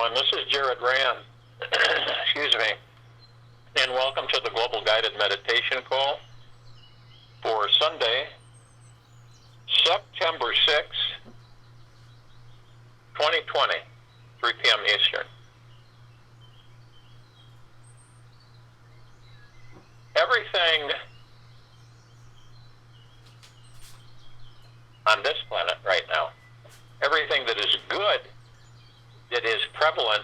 everyone. This is Jared Rand, excuse me, and welcome to the Global Guided Meditation Call for Sunday, September 6th, 2020, 3 p.m. Eastern. Everything on this planet right now, everything that is good, that is prevalent,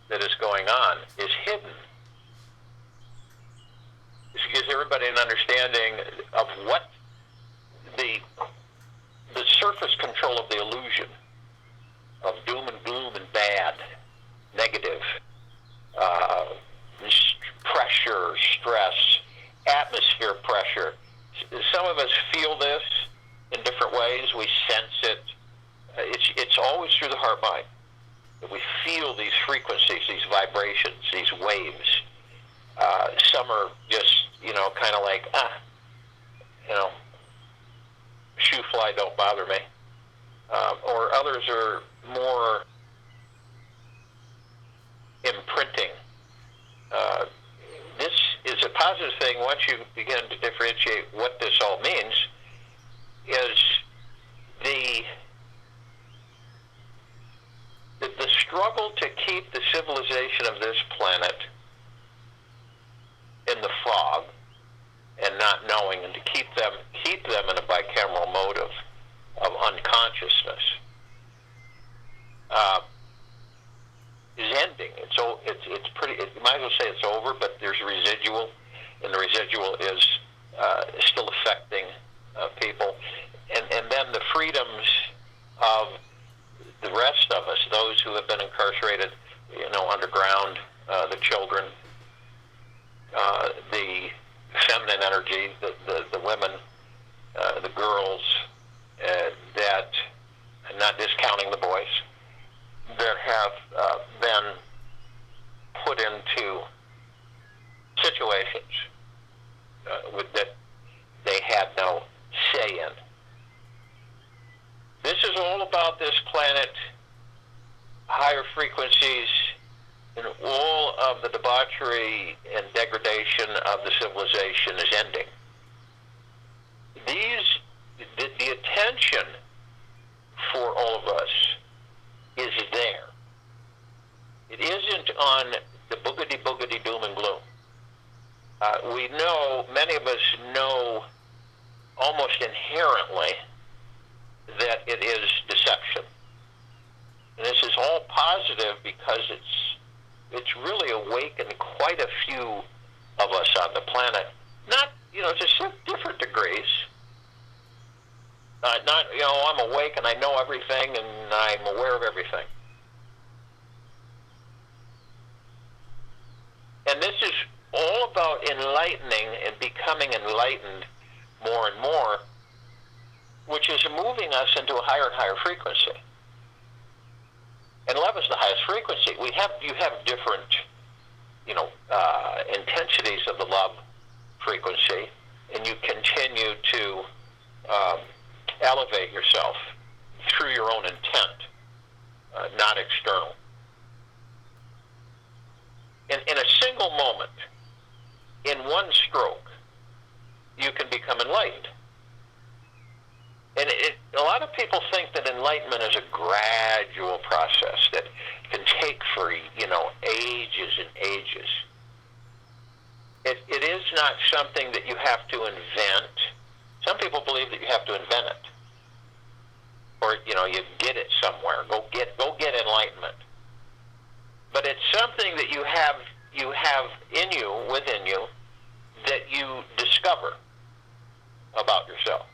that is going on, is hidden. This gives everybody an understanding of what the surface control of the illusion of doom and gloom and bad, negative, pressure, stress, atmosphere pressure. Some of us feel this in different ways. We sense it. It's always through the heart mind. We feel these frequencies, these vibrations, these waves. Some are just, kind of like, shoo fly, don't bother me. Or others are more imprinting. This is a positive thing once you begin to differentiate what this all means, is the struggle to keep the civilization of this planet in the fog and not knowing, and to keep them in a bicameral mode of unconsciousness is ending. It's pretty. You might as well say it's over, but there's a residual, and the residual is still affecting people, and then the freedoms of the rest of us, those who have been incarcerated, underground, the children, the feminine energy, the women, the girls, that, and not discounting the boys, that have been put into situations that they had no say in. This is all about this planet, higher frequencies, and all of the debauchery and degradation of the civilization is ending. The attention for all of us is there. It isn't on the boogity doom and gloom. We know, many of us know almost inherently that it is deception. And this is all positive because it's really awakened quite a few of us on the planet. Not, to different degrees. Not, I'm awake and I know everything and I'm aware of everything. And this is all about enlightening and becoming enlightened more and more, which is moving us into a higher and higher frequency. And love is the highest frequency. You have different, intensities of the love frequency, and you continue to elevate yourself through your own intent, not external. In a single moment, in one stroke, you can become enlightened. And a lot of people think that enlightenment is a gradual process that can take for, ages and ages. It is not something that you have to invent. Some people believe that you have to invent it. Or, you get it somewhere. Go get enlightenment. But it's something that you have in you, within you, that you discover about yourself.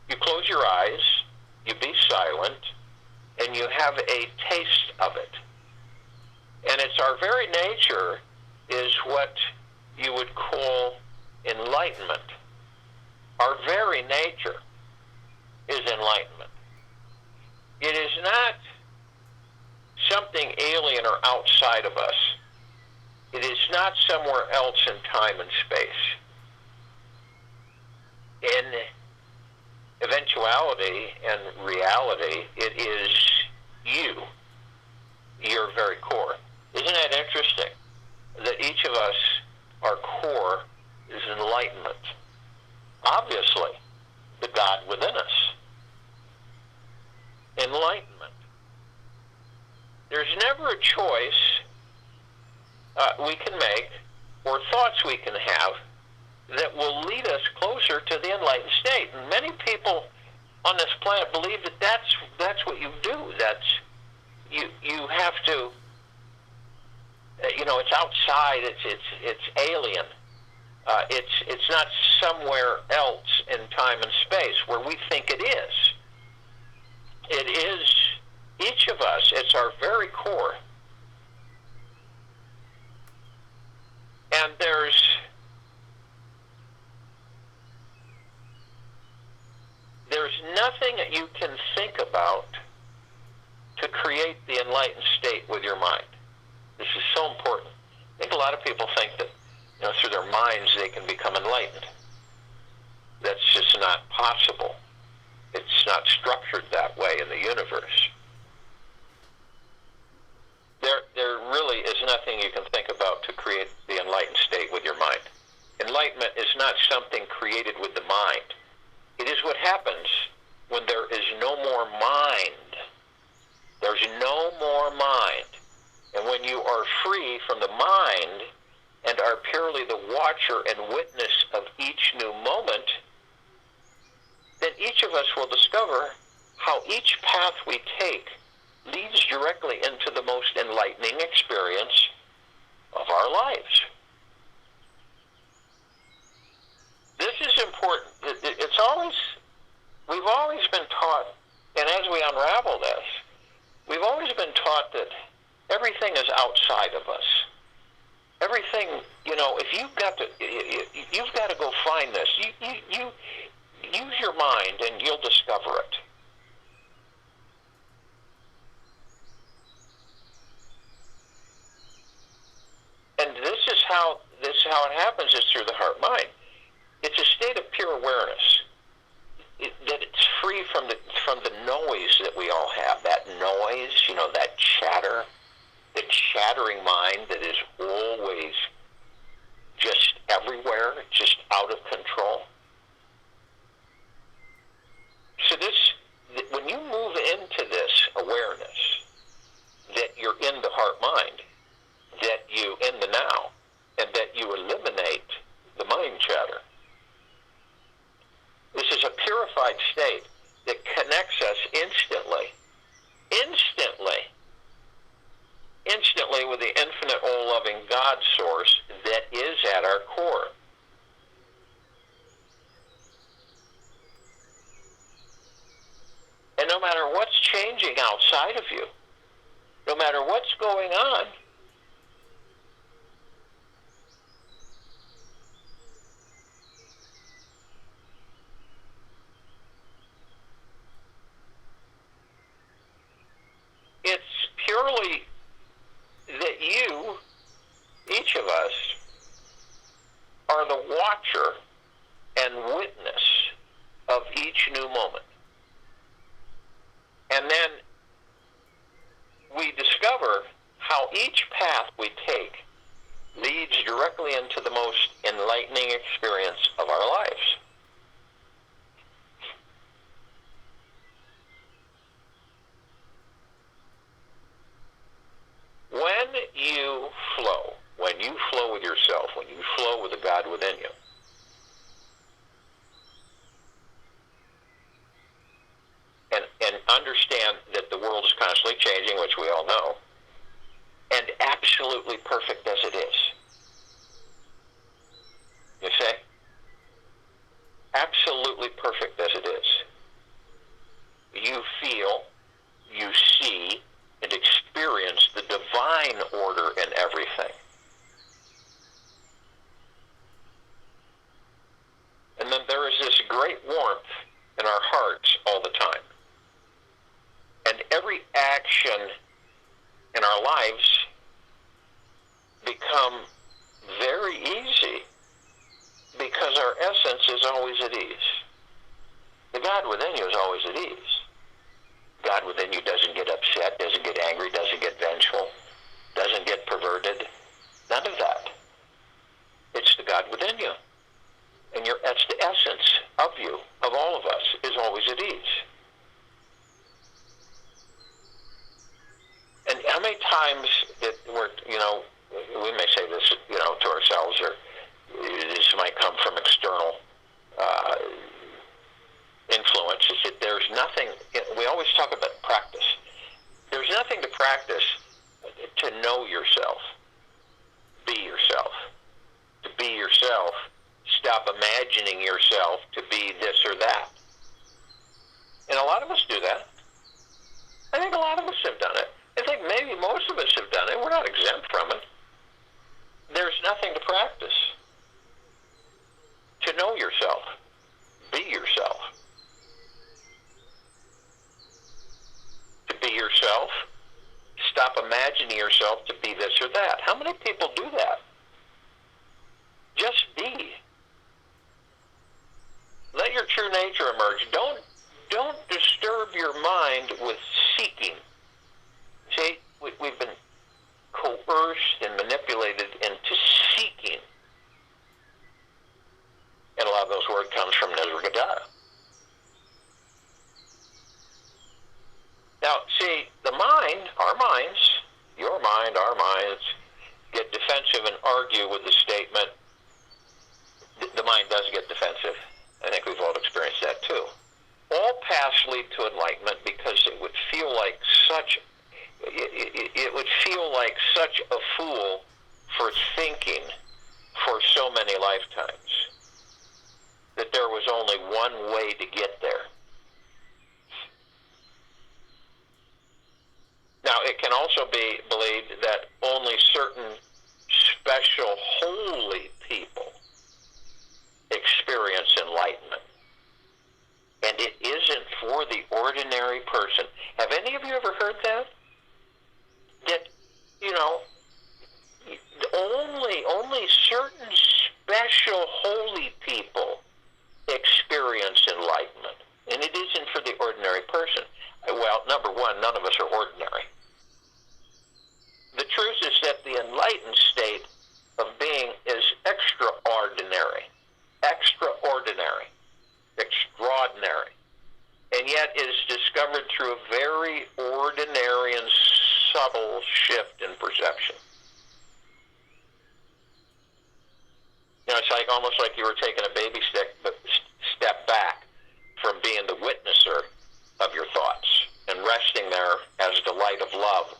You close your eyes, you be silent, and you have a taste of it. And it's our very nature is what you would call enlightenment. Our very nature is enlightenment. It is not something alien or outside of us. It is not somewhere else in time and space. In eventuality and reality, it is you. your very core. Isn't that interesting? That each of us, our core, is enlightenment. Obviously, the God within us. Enlightenment. There's never a choice we can make or thoughts we can have that will lead us closer to the enlightened state. And many people on this planet believe that that's what you do. You have to, it's outside, it's alien. It's not somewhere else in time and space where we think it is. It is each of us. It's our very core. And there's nothing that you can think about to create the enlightened state with your mind. This is so important. I think a lot of people think that through their minds they can become enlightened. That's just not possible. It's not structured that way in the universe. There really is nothing you can think about to create the enlightened state with your mind. Enlightenment is not something created with the mind. It is what happens when there is no more mind. There's no more mind. And when you are free from the mind and are purely the watcher and witness of each new moment, then each of us will discover how each path we take leads directly into the most enlightening experience of our lives. This is important. We've always been taught, and as we unravel this, we've always been taught that everything is outside of us. Everything, if you've got to go find this. You use your mind and you'll discover it. And this is how it happens, is through the heart-mind. It's a state of pure awareness. That it's free from the noise that we all have. That noise, that chatter, the chattering mind that is always just everywhere, just out of control. So when you move into this awareness, that you're in the heart-mind, that you in the now, and that you eliminate the mind chatter. This is a purified state that connects us instantly with the infinite, all-loving God source that is at our core. And no matter what's changing outside of you, no matter what's going on, it's purely that you, each of us, are the watcher and witness of each new moment. And then we discover how each path we take leads directly into the most enlightening experience of our lives. When you flow with yourself, when you flow with the God within you, and understand that the world is constantly changing, which we all know, and absolutely perfect as it is. You see? Absolutely perfect as it is. You feel, you see, and experience the divine order in everything. And then there is this great warmth in our hearts all the time. And every action in our lives become very easy because our essence is always at ease. The God within you is always at ease. God within you doesn't get upset, doesn't get angry, doesn't get vengeful, doesn't get perverted. None of that. It's the God within you. And that's the essence of you, of all of us, is always at ease. And how many times that we're, we may say this, to ourselves, or this might come from external influence, is that there's nothing, we always talk about practice. There's nothing to practice to know yourself. Be yourself. To be yourself, stop imagining yourself to be this or that. And a lot of us do that. I think a lot of us have done it. I think maybe most of us have done it. We're not exempt from it. There's nothing to practice. To know yourself. Be yourself. To be yourself, stop imagining yourself to be this or that. How many people do that? Just be. Let your true nature emerge. Don't disturb your mind with seeking. See, we've been coerced and manipulated into seeking. And a lot of those words comes from Nisargadatta. Now, see, the mind, our minds, your mind, our minds, get defensive and argue with the statement. The mind does get defensive. I think we've all experienced that too. All paths lead to enlightenment because it would feel like such a fool for thinking for so many lifetimes that there was only one way to get there. Now, it can also be believed that only certain special holy people experience enlightenment. And it isn't for the ordinary person. Have any of you ever heard that? That, only certain special holy people experience enlightenment. And it isn't for the ordinary person. Well, number one, none of us are ordinary. The truth is that the enlightened state of being is extraordinary. Extraordinary. Extraordinary. And yet is discovered through a very ordinary and subtle shift in perception. It's almost like you were taking a baby step back from being the witnesser of your thoughts and resting there as the light of love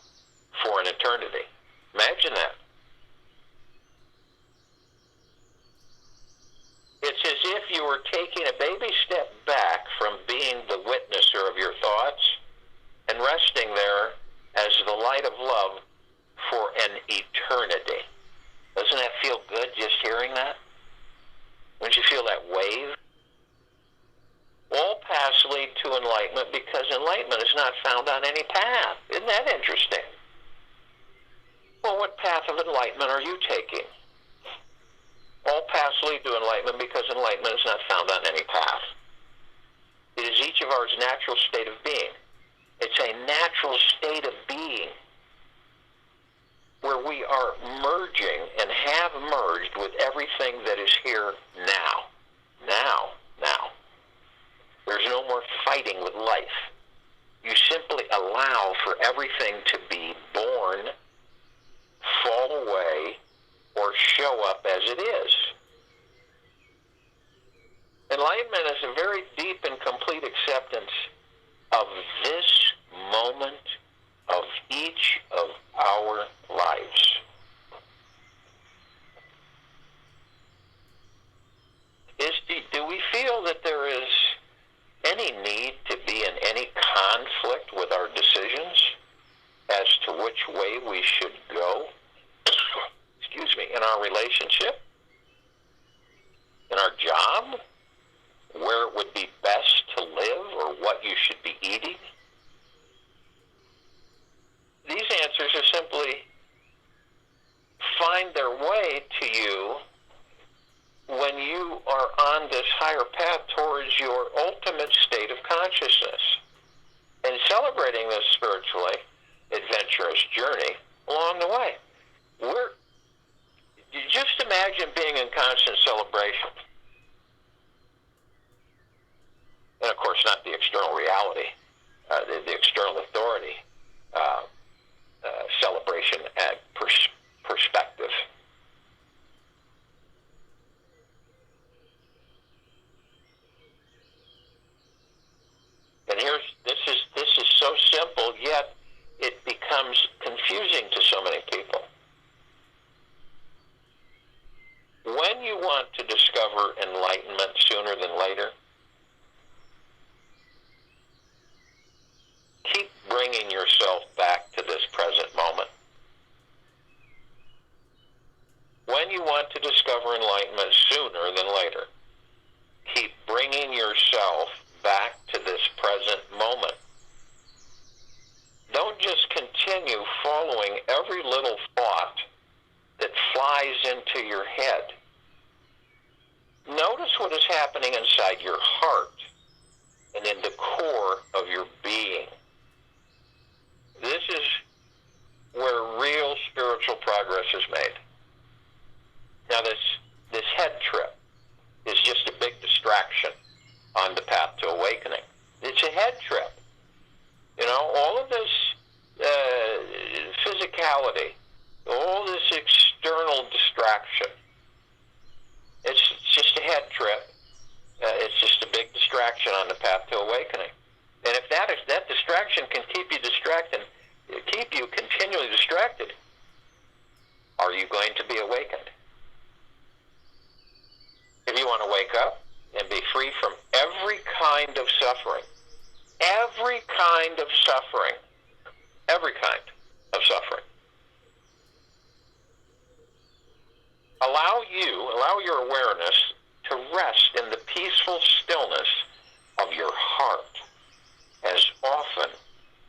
for an eternity. Imagine that. It's as if you were taking a baby step back from being the witnesser of your thoughts and resting there as the light of love for an eternity. Doesn't that feel good just hearing that? Don't you feel that wave? All paths lead to enlightenment because enlightenment is not found on any path. Isn't that interesting? Well, what path of enlightenment are you taking? All paths lead to enlightenment because enlightenment is not found on any path. It is each of ours natural state of being. It's a natural state of being where we are merging and have merged with everything that is here now. Now. There's no more fighting with life. You simply allow for everything to be born, fall away, or show up as it is. Enlightenment is a very deep and complete acceptance of this moment of each of our lives. Do we feel that there is any need to be in any conflict with our decisions as to which way we should go? In our relationship, in our job, where it would be best to live, or what you should be eating? These answers are simply find their way to you when you are on this higher path towards your ultimate state of consciousness. and celebrating this spiritually adventurous journey along the way. You just imagine being in constant celebration. And of course, not the external reality, the external authority celebration and perspective. And this is so simple, yet it becomes confusing to so many people. When you want to discover enlightenment sooner than later, keep bringing yourself back to this present moment. When you want to discover enlightenment sooner than later, keep bringing yourself back to this present moment. Don't just continue following every little thought that flies into your head. Notice what is happening inside your heart and in the core of your being. This is where real spiritual progress is made. Now this head trip is just a big distraction on the path to awakening. It's a head trip. You know, all of this physicality, all this external distraction, it's just a head trip. It's just a big distraction on the path to awakening. And if that distraction can keep you distracted, keep you continually distracted, are you going to be awakened? If you want to wake up and be free from every kind of suffering, every kind of suffering, allow your awareness to rest in the peaceful stillness of your heart as often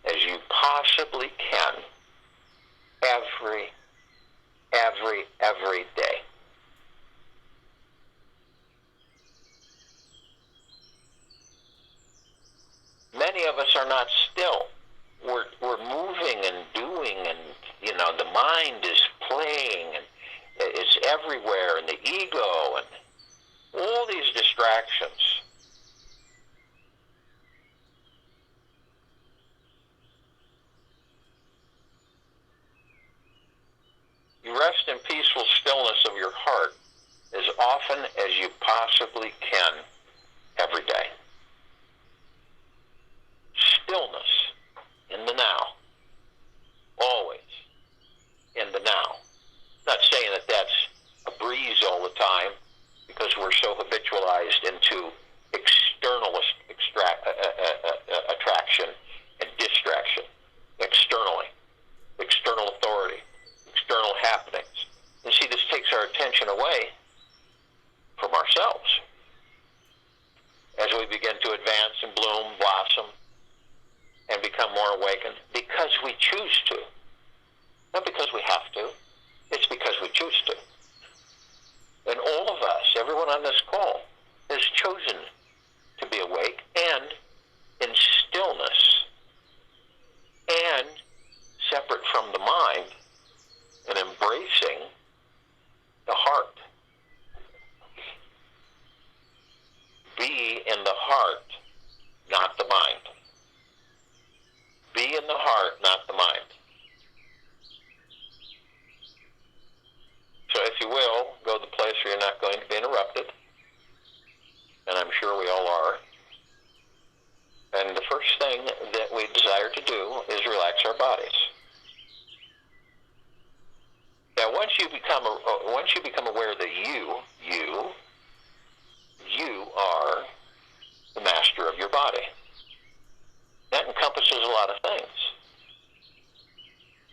as you possibly can, every day. Many of us are not still. We're moving and doing, and the mind is playing, and it's everywhere, and the ego, and all these distractions. You rest in peaceful stillness of your heart as often as you possibly can every day. Stillness in the now. Always in the now. Not saying that that's a breeze all the time, because we're so habitualized into external attraction and distraction, externally, external authority, external happenings. And see, this takes our attention away from ourselves as we begin to advance and bloom, blossom, and become more awakened, because we choose to. Not because we have to. It's because we choose to. And all of us, everyone on this call, has chosen to be awake and in stillness and separate from the mind and embracing the heart. Be in the heart, not the mind. Be in the heart, not the mind. So if you will, go to the place where you're not going to be interrupted. And I'm sure we all are. And the first thing that we desire to do is relax our bodies. Now, once you become aware that you are the master of your body. That encompasses a lot of things.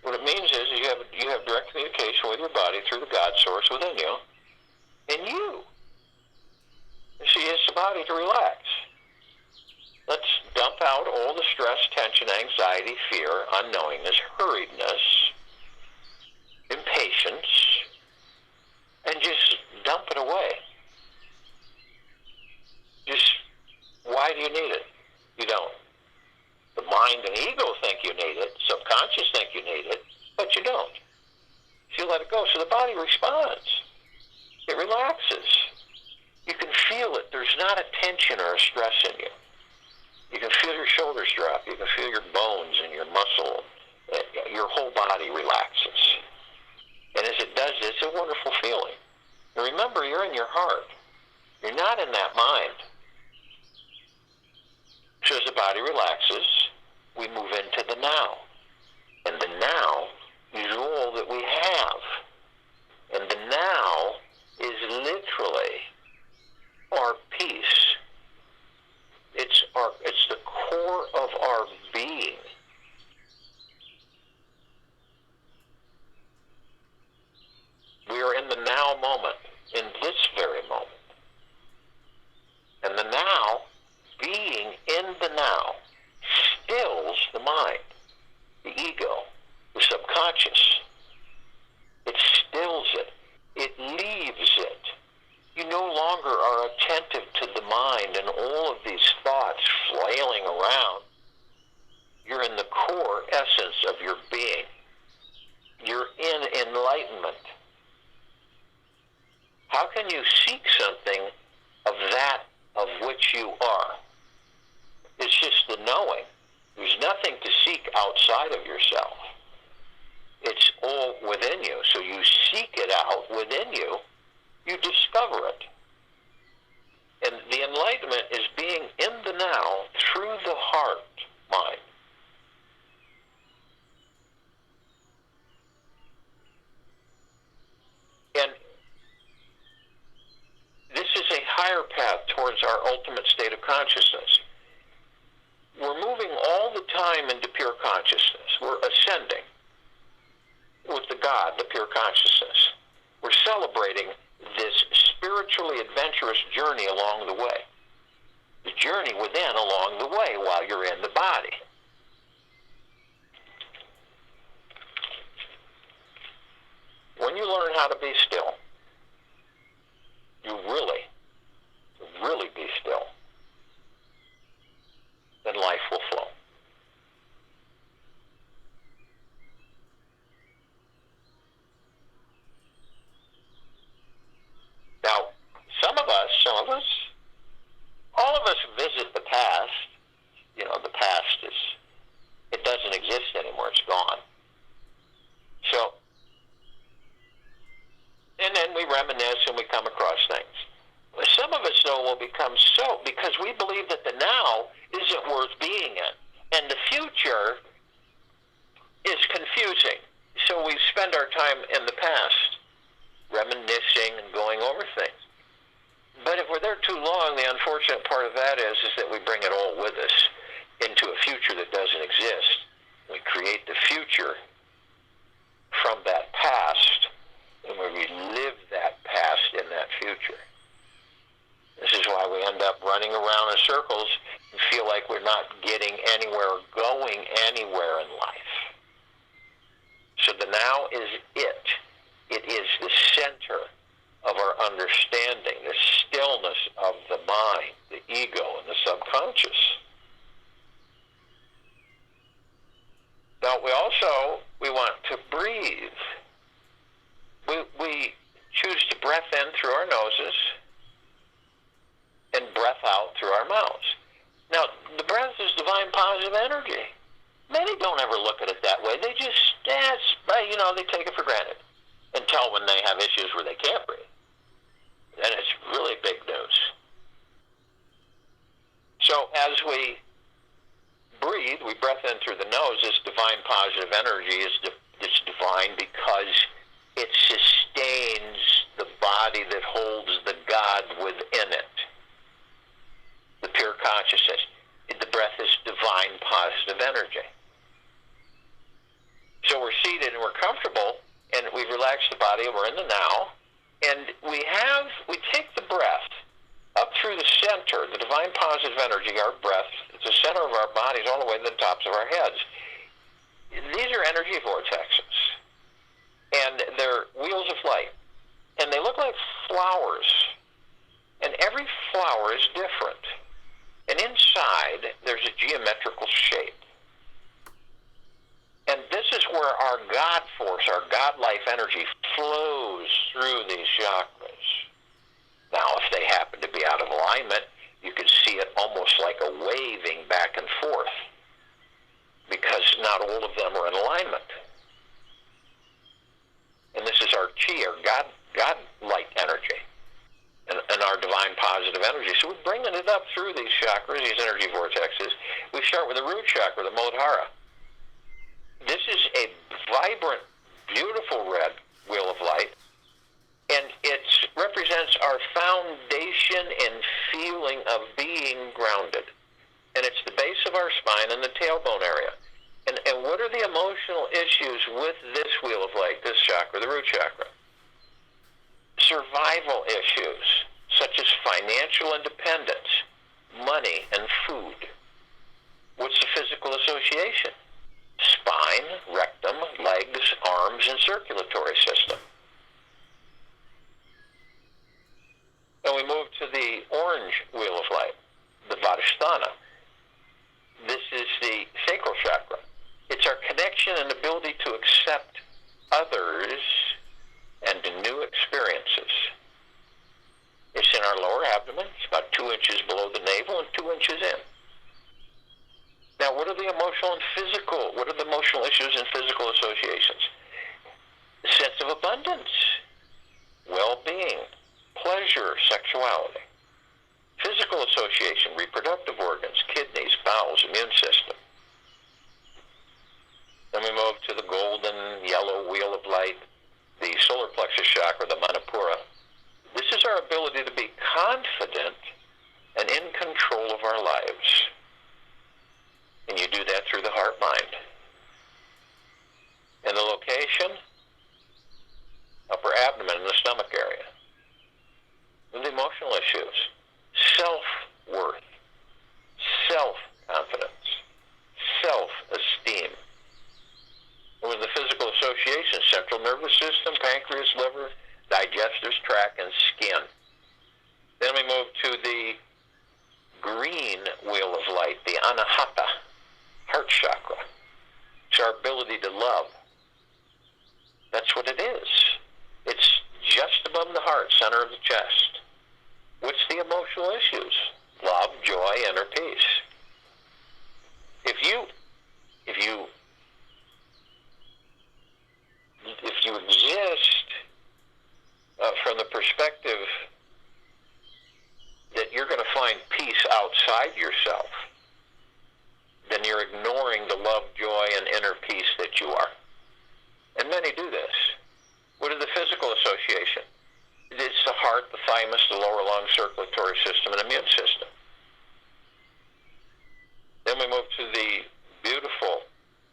What it means is you have direct communication with your body through the God source within you, and you see, it's the body to relax. Let's dump out all the stress, tension, anxiety, fear, unknowingness, hurriedness, impatience, and just dump it away. Just, why do you need it? You don't. The mind and ego think you need it, subconscious think you need it, but you don't. So you let it go. So the body responds. It relaxes. You can feel it. There's not a tension or a stress in you. You can feel your shoulders drop. You can feel your bones and your muscle. Your whole body relaxes. And as it does this, it's a wonderful feeling. And remember, you're in your heart. You're not in that mind. So as the body relaxes, we move into the now. And the now is all that we have. And the now is literally our peace. It's the core of our being. We are in the now moment, in this very moment. And the now, being in the now, stills the mind, the ego, the subconscious. It stills it. It leaves it. You no longer are attentive to the mind and all of these thoughts flailing around. You're in the core essence of your being. You're in enlightenment. How can you seek something of that of which you are? It's just the knowing. There's nothing to seek outside of yourself. It's all within you. So you seek it out within you. You discover it. And the enlightenment is being in the now through the heart mind. And this is a higher path towards our ultimate state of consciousness. We're moving all the time into pure consciousness. We're ascending with the God, the pure consciousness. We're celebrating this spiritually adventurous journey along the way. The journey within along the way while you're in the body. When you learn how to be still, you really be still, then life will flow. Now, some of us, all of us visit the past. You know, the past it doesn't exist anymore. It's gone. So, and then we reminisce and we come across things. Some of us, though, will become so, because we believe that the now isn't worth being in. And the future is confusing. So we spend our time in the past, reminiscing and going over things. But if we're there too long, the unfortunate part of that is that we bring it all with us into a future that doesn't exist. We create the future from that past, and we relive that past in that future. This is why we end up running around in circles and feel like we're not getting anywhere or going anywhere in life. So the now is it. It is the center of our understanding, the stillness of the mind, the ego, and the subconscious. Now, we want to breathe. We choose to breath in through our noses and breath out through our mouths. Now, the breath is divine positive energy. Many don't ever look at it that way. They just, they take it for granted until when they have issues where they can't breathe. Then it's really big news. So as we breathe, we breath in through the nose. This divine positive energy it's divine because it sustains the body that holds the God within it, the pure consciousness. The breath is divine positive energy. So we're seated and we're comfortable, and we've relaxed the body, and we're in the now, and we take the breath up through the center, the divine positive energy, our breath, it's the center of our bodies all the way to the tops of our heads. These are energy vortexes, and they're wheels of light, and they look like flowers, and every flower is different. And inside, there's a geometrical shape. And this is where our God force, our God life energy flows through these chakras. Now, if they happen to be out of alignment, you can see it almost like a waving back and forth, because not all of them are in alignment. And this is our chi, our God light energy, and our divine positive energy. So we're bringing it up through these chakras, these energy vortexes. We start with the root chakra, the Muladhara. This is a vibrant, beautiful red wheel of light, and it represents our foundation and feeling of being grounded. And it's the base of our spine and the tailbone area. And what are the emotional issues with this wheel of light, this chakra, the root chakra? Survival issues, such as financial independence, money, and food. What's the physical association? Spine, rectum, legs, arms, and circulatory system. Then we move to the orange wheel of light, the Vadhisthana. This is the sacral chakra. It's our connection and ability to accept others and new experiences. It's in our lower abdomen. It's about 2 inches below the navel and 2 inches in. Now, what are the emotional issues and physical associations? Sense of abundance, well-being, pleasure, sexuality. Physical association, reproductive organs, kidneys, bowels, immune system. Then we move to the golden yellow wheel of light, the solar plexus chakra, the Manipura. This is our ability to be confident and in control of our lives. And you do that through the heart-mind. And the location, upper abdomen in the stomach area. And the emotional issues, self-worth, self-confidence, self-esteem. And with the physical associations, central nervous system, pancreas, liver, digestive tract, and skin. Then we move to the green wheel of light, the Anahata, heart chakra. It's our ability to love. That's what it is. It's just above the heart, center of the chest. What's the emotional issues? Love, joy, inner peace. If you exist from the perspective that you're going to find peace outside yourself, then you're ignoring the love, joy, and inner peace that you are. And many do this. What is the physical association? It's the heart, the thymus, the lower lung, circulatory system, and immune system. Then we move to the beautiful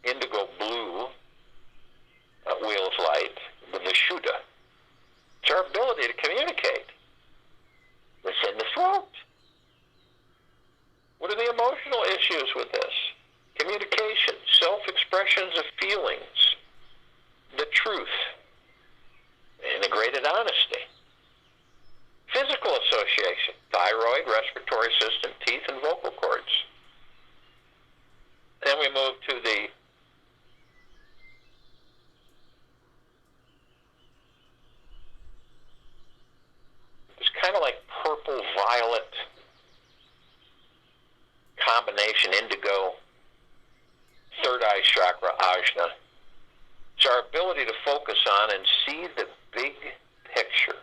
indigo blue wheel of light, the Vishuddha. It's our ability to communicate. It's in the throat. What are the emotional issues with this? Communication, self-expressions of feelings, the truth, integrated honesty. Physical association, thyroid, respiratory system, teeth, and vocal cords. Then we move to the it's kind of like purple-violet combination, indigo, third eye chakra, ajna. It's our ability to focus on and see the big picture.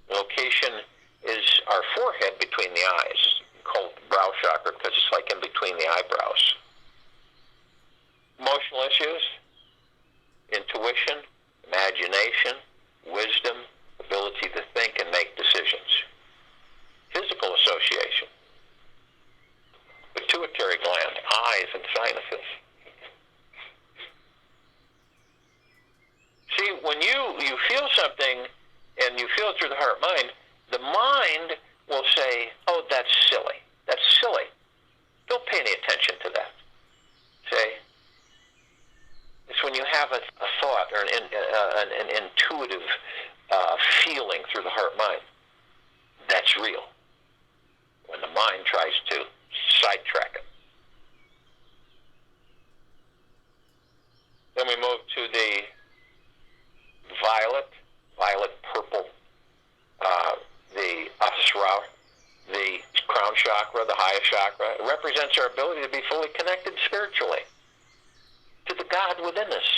The location is our forehead between the eyes, called brow chakra because it's like in between the eyebrows. Emotional issues, intuition, imagination, wisdom, ability to think and make decisions. Physical association, pituitary gland, eyes, and sinuses. See, when you feel something and you feel it through the heart-mind, the mind will say, oh, that's silly. That's silly. Don't pay any attention to that. Say, it's when you have a thought or an intuitive feeling through the heart-mind. That's real. When the mind tries to sidetrack it. route, the crown chakra, the highest chakra, it represents our ability to be fully connected spiritually to the God within us,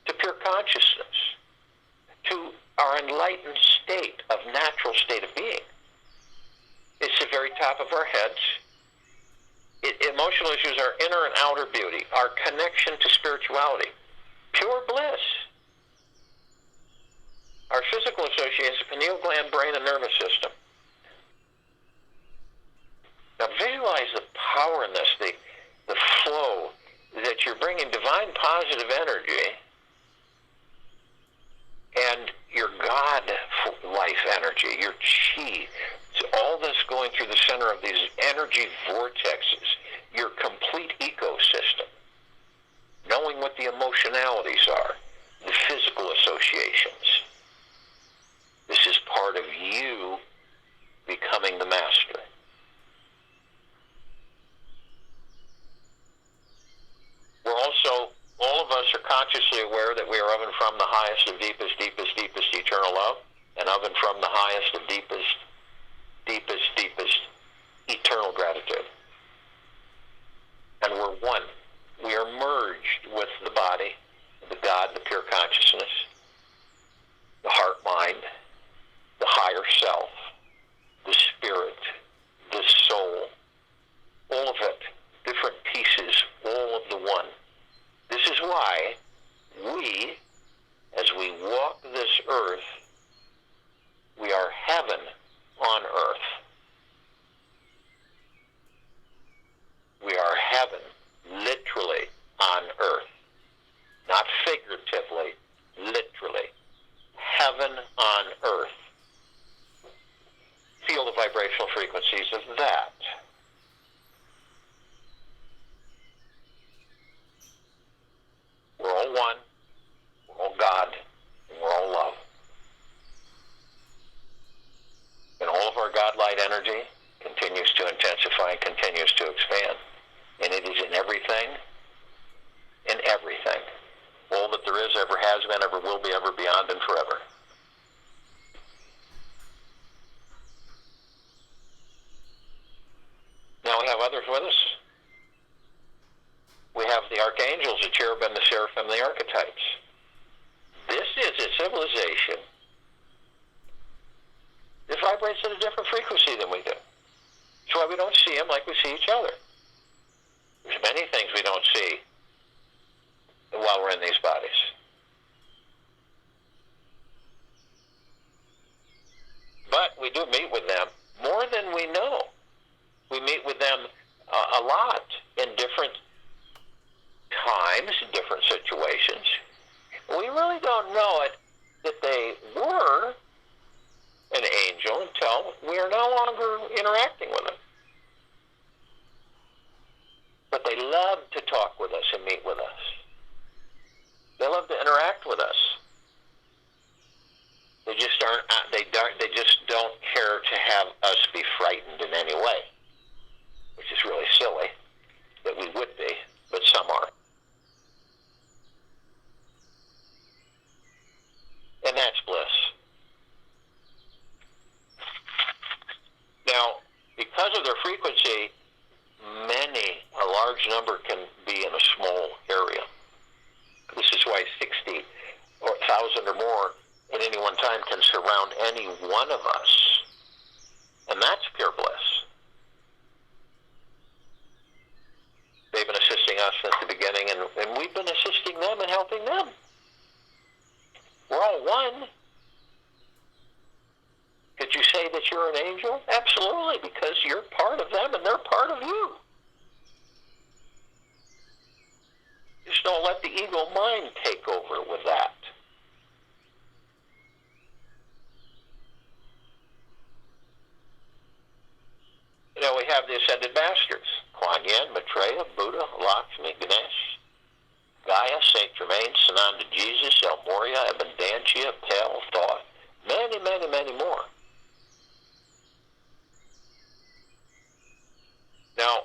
to pure consciousness, to our enlightened state of natural state of being. It's the very top of our heads. Emotional issues are inner and outer beauty, our connection to spirituality, pure bliss. Our physical associations, pineal gland, brain, and nervous system. Now visualize the power in this, the flow, that you're bringing divine positive energy and your God life energy, your chi. So all this going through the center of these energy vortexes, your complete ecosystem, knowing what the emotionalities are, the physical associations. This is part of you becoming the master. We're also, all of us are consciously aware that we are of and from the highest of deepest, deepest, deepest eternal love, and of and from the highest of deepest, deepest, deepest eternal gratitude. And we're one. We are merged with the body, the God, the pure consciousness, the heart, mind, the higher self, the spirit, the soul, all of it, different pieces, all of the one. This is why we, as we walk this earth, we are heaven on earth. We are heaven, literally, on earth. Not figuratively, literally. Heaven on earth. Feel the vibrational frequencies of that. We're all one, we're all God, and we're all love. And all of our God light energy continues to intensify and continues to expand. And it is in everything, in everything. All that there is, ever has been, ever will be, ever beyond, and forever. Now we have others with us. We have the archangels, the cherubim, the seraphim, the archetypes. This is a civilization that vibrates at a different frequency than we do. That's why we don't see them like we see each other. There's many things we don't see while we're in these bodies. But we do meet with them more than we know. We meet with them a lot in different times, in different situations. We really don't know it that they were an angel until we are no longer interacting with them. But they love to talk with us and meet with us. They love to interact with us. They just don't care to have us be frightened in any way, which is really silly that we would be, but some are. And that's bliss. Now, because of their frequency, a large number can be in a small area. This is why 60 or 1,000 or more at any one time can surround any one of us. And that's pure bliss. They've been assisting us since the beginning, and we've been assisting them and helping them. We're all one. Could you say that you're an angel? Absolutely, because you're part of them and they're part of you. Just don't let the ego mind take over with that. You know, we have the ascended masters. Kuan Yin, Maitreya, Buddha, Lakshmi, Ganesh, Gaia, Saint Germain, Sananda Jesus, El Moria, Abundantia, Pell, Thoth, many, many, many more. Now,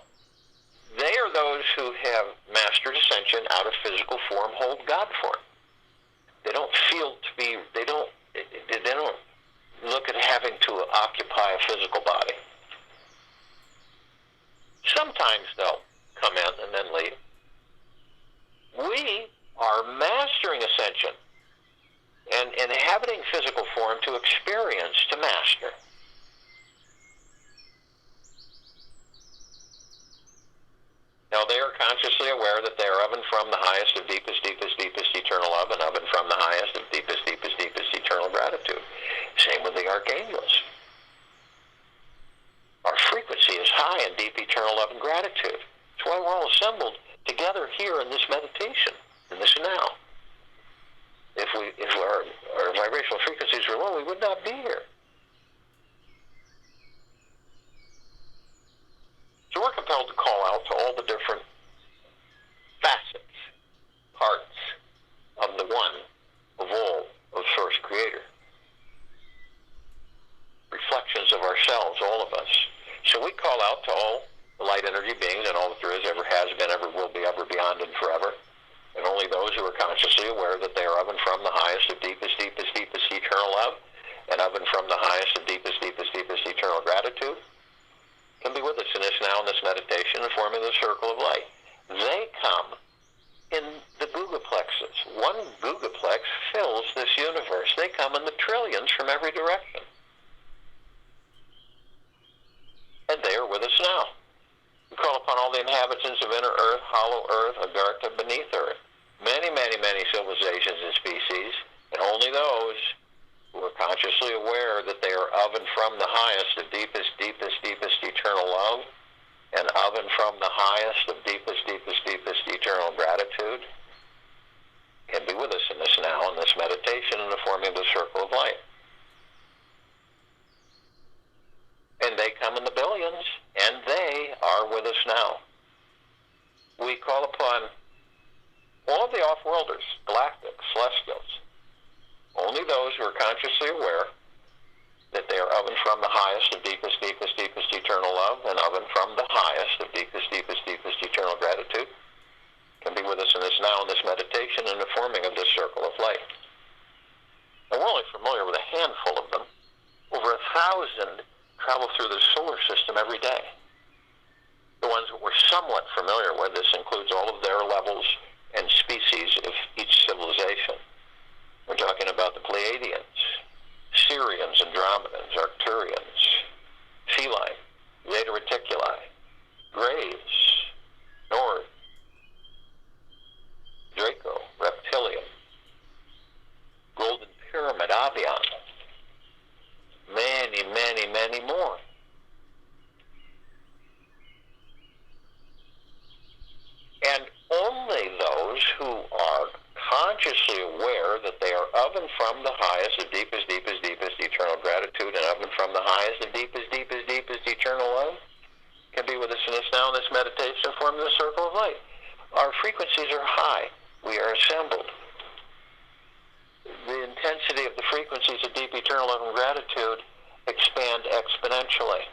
they are those who have mastered ascension out of physical form, hold God form. They don't feel to be, they don't look at having to occupy a physical body. Sometimes they'll come in and then leave. We are mastering ascension and inhabiting physical form to experience, to master. Now they are consciously aware that they are of and from the highest of deepest, deepest, deepest eternal love, and of and from the highest of deepest, deepest, deepest eternal gratitude. Same with the archangels. Our frequency is high in deep eternal love and gratitude. That's why we're all assembled together here in this meditation, in this now. If our vibrational frequencies were low, we would not be here. So we're compelled to call out to all the different facets, parts of the one, of all, of Source Creator. Reflections of ourselves, all of us. So we call out to all the light energy beings and all that there is, ever has been, ever will be, ever beyond, and forever. And only those who are consciously aware that they are of and from the highest of deepest, deepest, deepest eternal love, and of and from the highest of deepest, deepest, deepest eternal gratitude, can be with us in this now, in this meditation, and forming the circle of light. They come in the Gugaplexes. One Gugaplex fills this universe. They come in the trillions from every direction. And they are with us now. We call upon all the inhabitants of inner earth, hollow earth, Agartha, beneath earth. Many, many, many civilizations and species, and only those who are consciously aware that they are of and from the highest of deepest, deepest, deepest eternal love, and of and from the highest of deepest, deepest, deepest eternal gratitude, can be with us in this now, in this meditation, in the forming of the circle of light. And they come in the billions, and they are with us now. We call upon all of the off-worlders, galactic, celestials, only those who are consciously aware that they are of and from the highest of deepest, deepest, deepest eternal love, and of and from the highest of deepest, deepest, deepest eternal gratitude, can be with us in this now, in this meditation, and the forming of this circle of light. And we're only familiar with a handful of them. Over 1,000 travel through the solar system every day. The ones that we're somewhat familiar with, this includes all of their levels and species of each civilization. We're talking about the Pleiadians, Sirians, Andromedans, Arcturians, Feline, Zeta Reticuli, Graves, North, Draco, Reptilian, Golden Pyramid, Avian, many, many, many more. And only those who are consciously aware that they are of and from the highest of deepest, deepest, deepest eternal gratitude, and of and from the highest of deepest, deepest, deepest eternal love, can be with us in this now, in this meditation, forming the circle of light. Our frequencies are high. We are assembled. The intensity of the frequencies of deep eternal love and gratitude expand exponentially.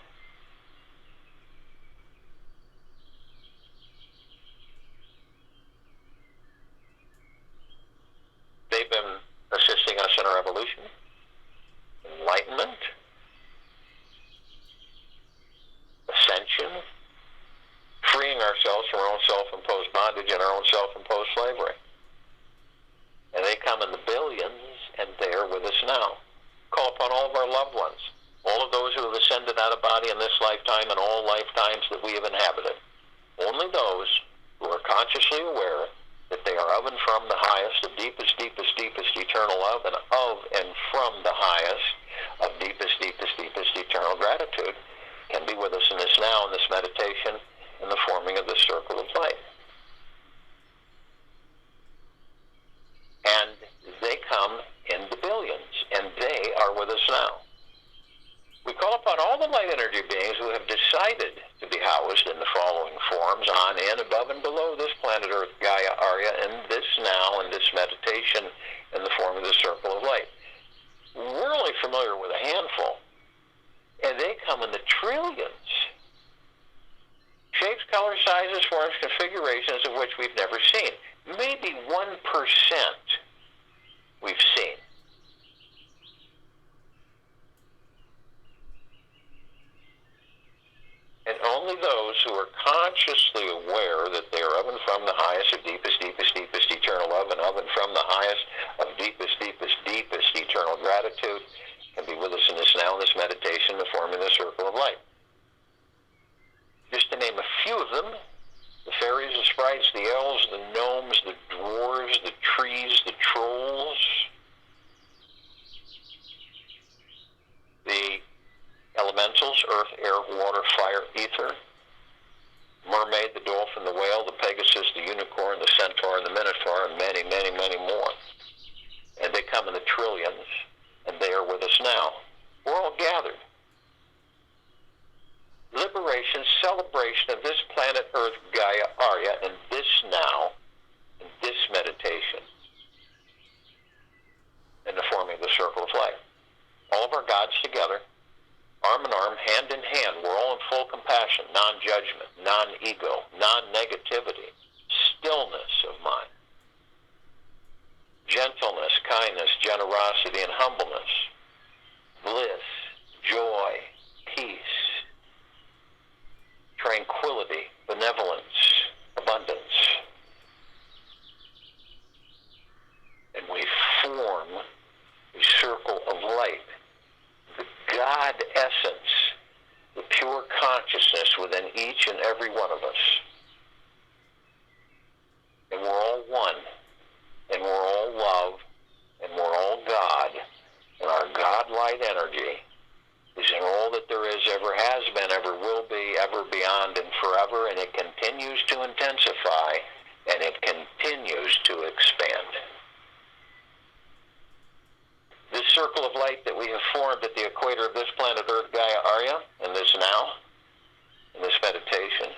They've been assisting us in our evolution, enlightenment, ascension, freeing ourselves from our own self-imposed bondage and our own self-imposed slavery. And they come in the billions, and they are with us now. Call upon all of our loved ones, all of those who have ascended out of body in this lifetime and all lifetimes that we have inhabited. Only those who are consciously aware that they are of and from the highest of deepest, deepest, deepest eternal love, and of and from the highest of deepest, deepest, deepest eternal gratitude, can be with us in this now, in this meditation, in the forming of the circle of light. And they come in the billions, and they are with us now. We call upon all the light energy beings who have decided to be housed in the following forms, on, in, above, and below this planet Earth, Gaia, Arya, in this now, in this meditation, in the form of the circle of light. We're only familiar with a handful, and they come in the trillions. Shapes, colors, sizes, forms, configurations of which we've never seen. Maybe 1% we've seen. only those who are consciously aware that they are of and from the highest of deepest, deepest, deepest eternal love, and of and from the highest of deepest, deepest, deepest eternal gratitude can be with us in this now, in this meditation, the forming the circle of light. Just to name a few of them: the fairies, the sprites, the elves, the gnomes, the dwarves, the trees, the trolls, the elementals, earth, air, water, fire, ether, mermaid, the dolphin, the whale, the pegasus, the unicorn, the centaur, and the minotaur, and many, many, many more. And they come in the trillions, and they are with us now. We're all gathered. Liberation, celebration of this planet Earth, Gaia, Arya, in this now, in this meditation, in the forming of the circle of light. All of our gods together, arm in arm, hand in hand. We're all in full compassion, non-judgment, non-ego, non-negativity, stillness of mind, gentleness, kindness, generosity, and humbleness, bliss, joy, peace, tranquility, benevolence, abundance. And we form a circle of light, the God essence, the pure consciousness within each and every one of us. And we're all one, and we're all love, and we're all God, and our God-light energy is in all that there is, ever has been, ever will be, ever beyond, and forever, and it continues to intensify, and it continues to expand. This circle of light that we have formed at the equator of this planet Earth, Gaia, Arya, in this now, in this meditation,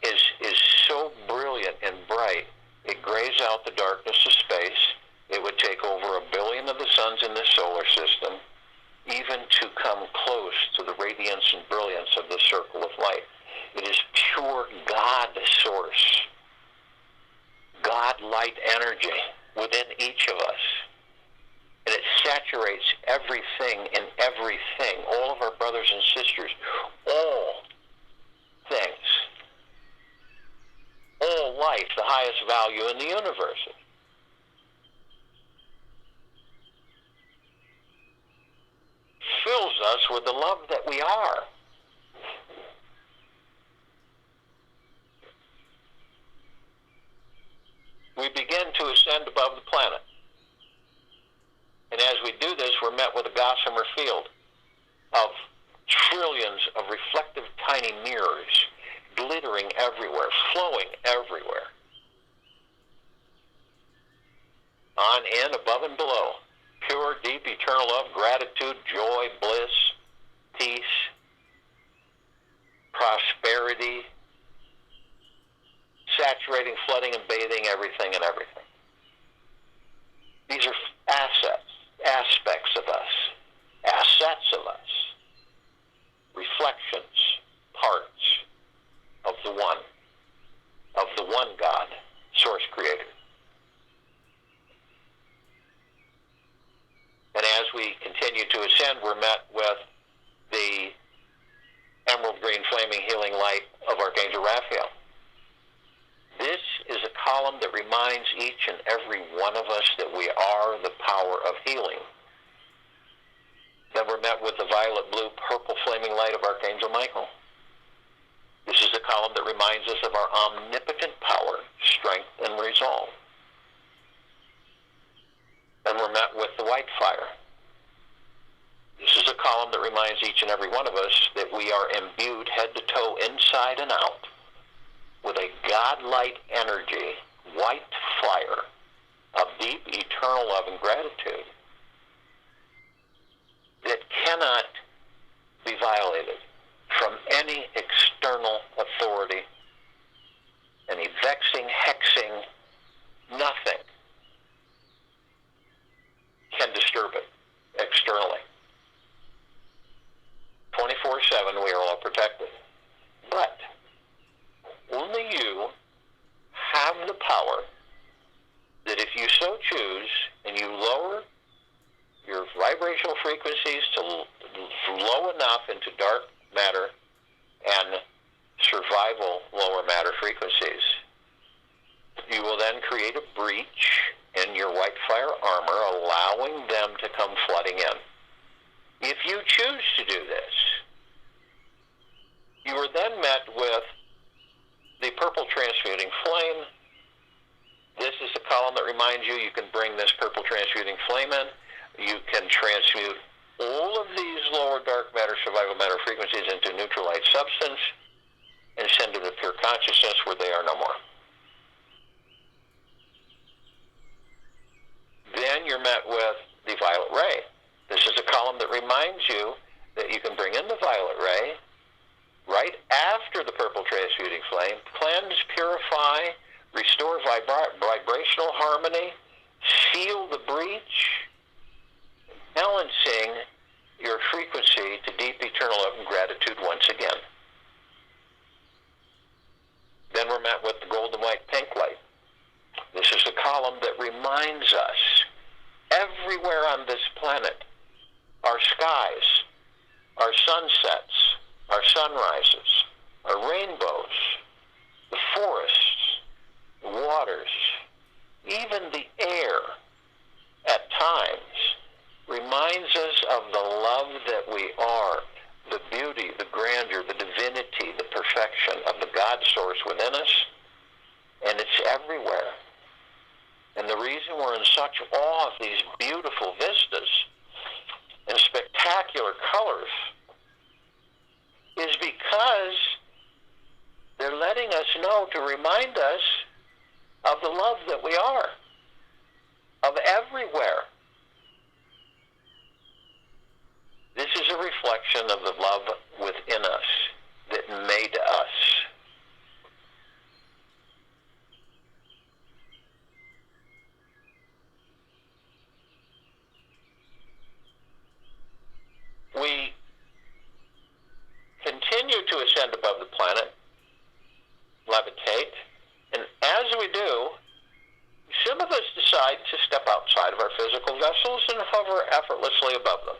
is so brilliant and bright, it grays out the darkness of space. It would take over 1 billion of the suns in this solar system even to come close to the radiance and brilliance of the circle of light. It is pure God source, God light energy within each of us. And it saturates everything and everything, all of our brothers and sisters, all things, all life, the highest value in the universe. Fills us with the love that we are. We begin to ascend above the planet. And as we do this, we're met with a gossamer field of trillions of reflective tiny mirrors, glittering everywhere, flowing everywhere. On, in, above, and below. Pure, deep, eternal love, gratitude, joy, bliss, peace, prosperity, saturating, flooding, and bathing everything and everything. These are assets, aspects of us, assets of us, reflections, parts of the one God, source creator. And as we continue to ascend, we're met with the emerald green flaming healing light of Archangel Raphael. This is a column that reminds each and every one of us that we are the power of healing. Then we're met with the violet, blue, purple flaming light of Archangel Michael. This is a column that reminds us of our omnipotent power, strength, and resolve. Then we're met with the white fire. This is a column that reminds each and every one of us that we are imbued head to toe, inside and out, with a God-light energy, white fire of deep, eternal love and gratitude that cannot be violated from any external authority, any vexing, hexing, nothing can disturb it externally. 24/7, we are all protected. But only you have the power that if you so choose and you lower your vibrational frequencies to low enough into dark matter and survival lower matter frequencies. You will then create a breach in your white fire armor, allowing them to come flooding in. If you choose to do this, you are then met with the purple transmuting flame. This is the column that reminds you you can bring this purple transmuting flame in. You can transmute all of these lower dark matter, survival matter frequencies into neutral light substance and send to the pure consciousness where they are no more. Then you're met with the violet ray. This is a column that reminds you that you can bring in the violet ray right after the purple transmuting flame, cleanse, purify, restore vibrational harmony, seal the breach, balancing your frequency to deep eternal love and gratitude once again. Then we're met with the golden white pink light. This is the column that reminds us everywhere on this planet, our skies, our sunsets, our sunrises, our rainbows, the forests, the waters, even the air at times reminds us of the love that we are, the beauty, the grandeur, the divinity, the perfection of the God source within us, and it's everywhere. And the reason we're in such awe of these beautiful vistas and spectacular colors is because they're letting us know to remind us of the love that we are, of everywhere. This is a reflection of the love within us that made us. We continue to ascend above the planet, levitate, and as we do, some of us decide to step outside of our physical vessels and hover effortlessly above them.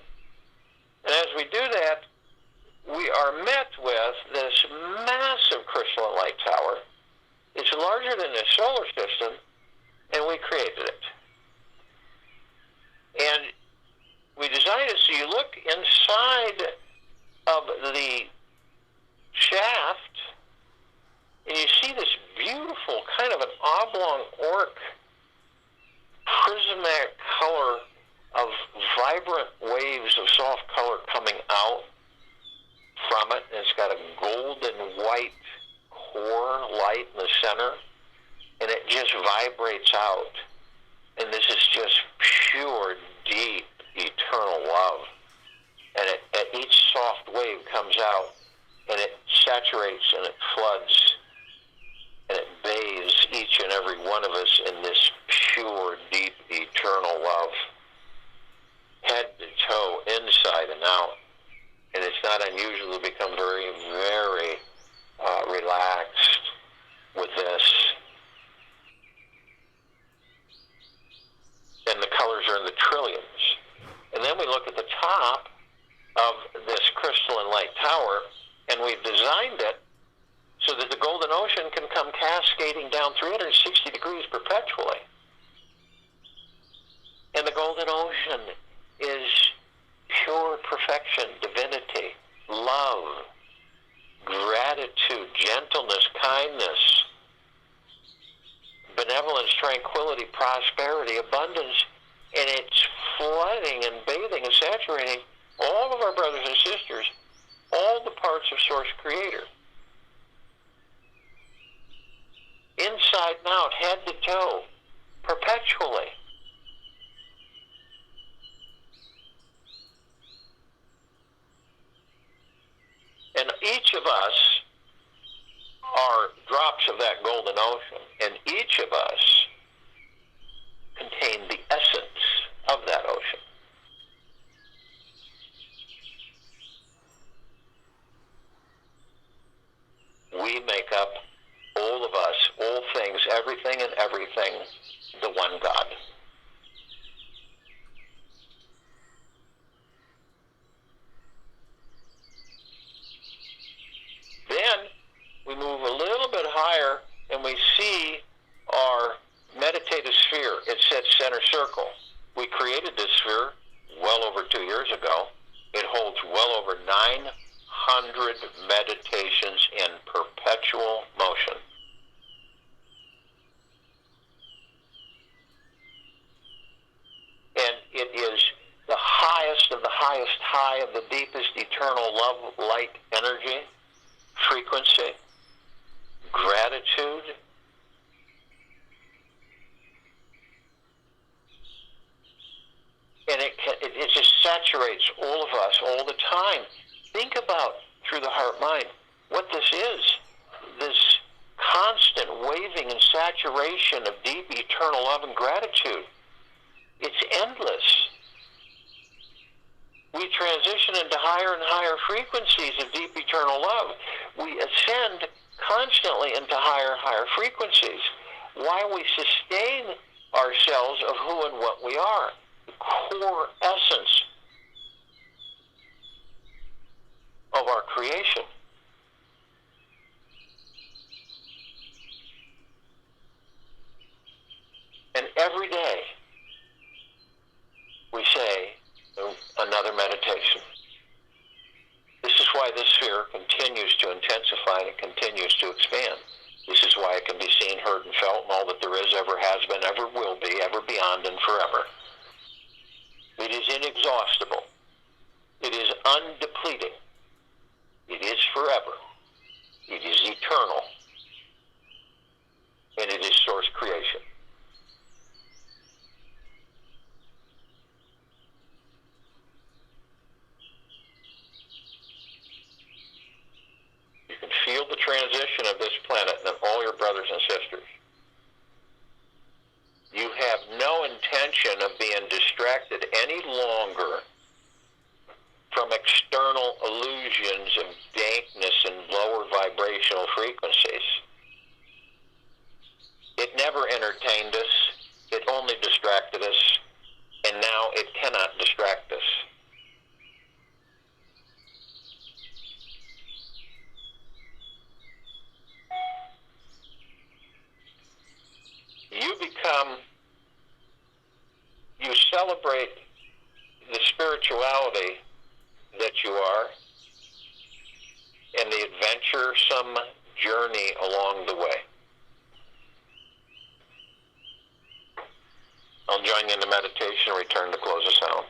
And as we do that, we are met with this massive crystalline light tower. It's larger than the solar system, and we created it. And we designed it so you look inside of the shaft, and you see this beautiful kind of an oblong orc prismatic color of vibrant waves of soft color coming out from it. And it's got a golden white core light in the center, and it just vibrates out. And this is just pure, deep, eternal love. And at each soft wave comes out, and it saturates and it floods, and it bathes each and every one of us in this pure, deep, eternal love, head to toe, inside and out. And it's not unusual to become very, very relaxed with this. And the colors are in the trillions. And then we look at the top of this crystalline light tower, and we've designed it so that the golden ocean can come cascading down 360 degrees perpetually. And the golden ocean is pure perfection, divinity, love, gratitude, gentleness, kindness, benevolence, tranquility, prosperity, abundance, and it's flooding and bathing and saturating all of our brothers and sisters, all the parts of Source Creator. Inside and out, head to toe, perpetually. And each of us are drops of that golden ocean, and each of us contain the essence of that ocean. We make up, all of us, all things, everything and everything, the one God. Then 900 meditations in perpetual motion. And it is the highest of the highest high of the deepest eternal love, light, energy, frequency, gratitude. And it just saturates all of us all the time. Think about, through the heart-mind, what this is. This constant waving and saturation of deep eternal love and gratitude. It's endless. We transition into higher and higher frequencies of deep eternal love. We ascend constantly into higher and higher frequencies while we sustain ourselves of who and what we are, the core essence of our creation. And every day we say another meditation. This is why this sphere continues to intensify and it continues to expand. This is why it can be seen, heard, and felt, and all that there is, ever has been, ever will be, ever beyond, and forever. It is inexhaustible. It is undepleting. It is forever. It is eternal. And it is source creation. You can feel the transition of this planet and all your brothers and sisters. You have no intention of being distracted any longer from external illusions of dankness and lower vibrational frequencies. It never entertained us. It only distracted us. And now it cannot distract us. You celebrate the spirituality that you are and the adventuresome journey along the way. I'll join you in the meditation and return to close us out.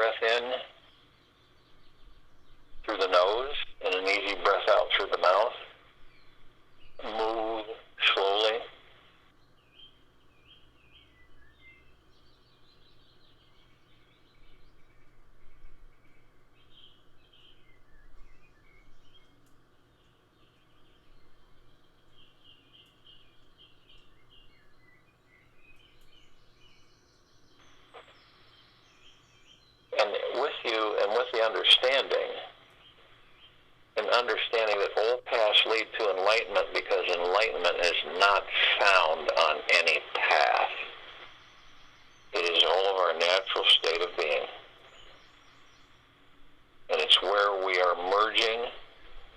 breath in through the nose and an easy breath out through the mouth. Move slowly. And with you and with the understanding that all paths lead to enlightenment, because enlightenment is not found on any path. It is all of our natural state of being. And it's where we are merging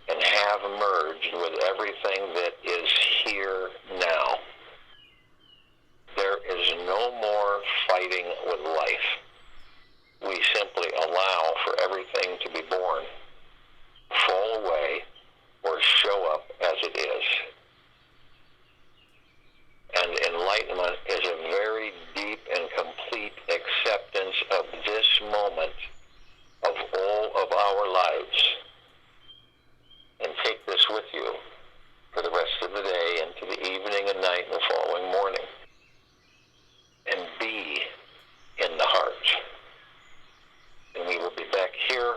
and have merged with everything that is here now. There is no more fighting with life. We simply allow for everything to be born, fall away, or show up as it is. And enlightenment is a very deep and complete acceptance of this moment of all of our lives. And take this with you for the rest of the day, into the evening and night and the following morning. And be in the heart. And we will be back here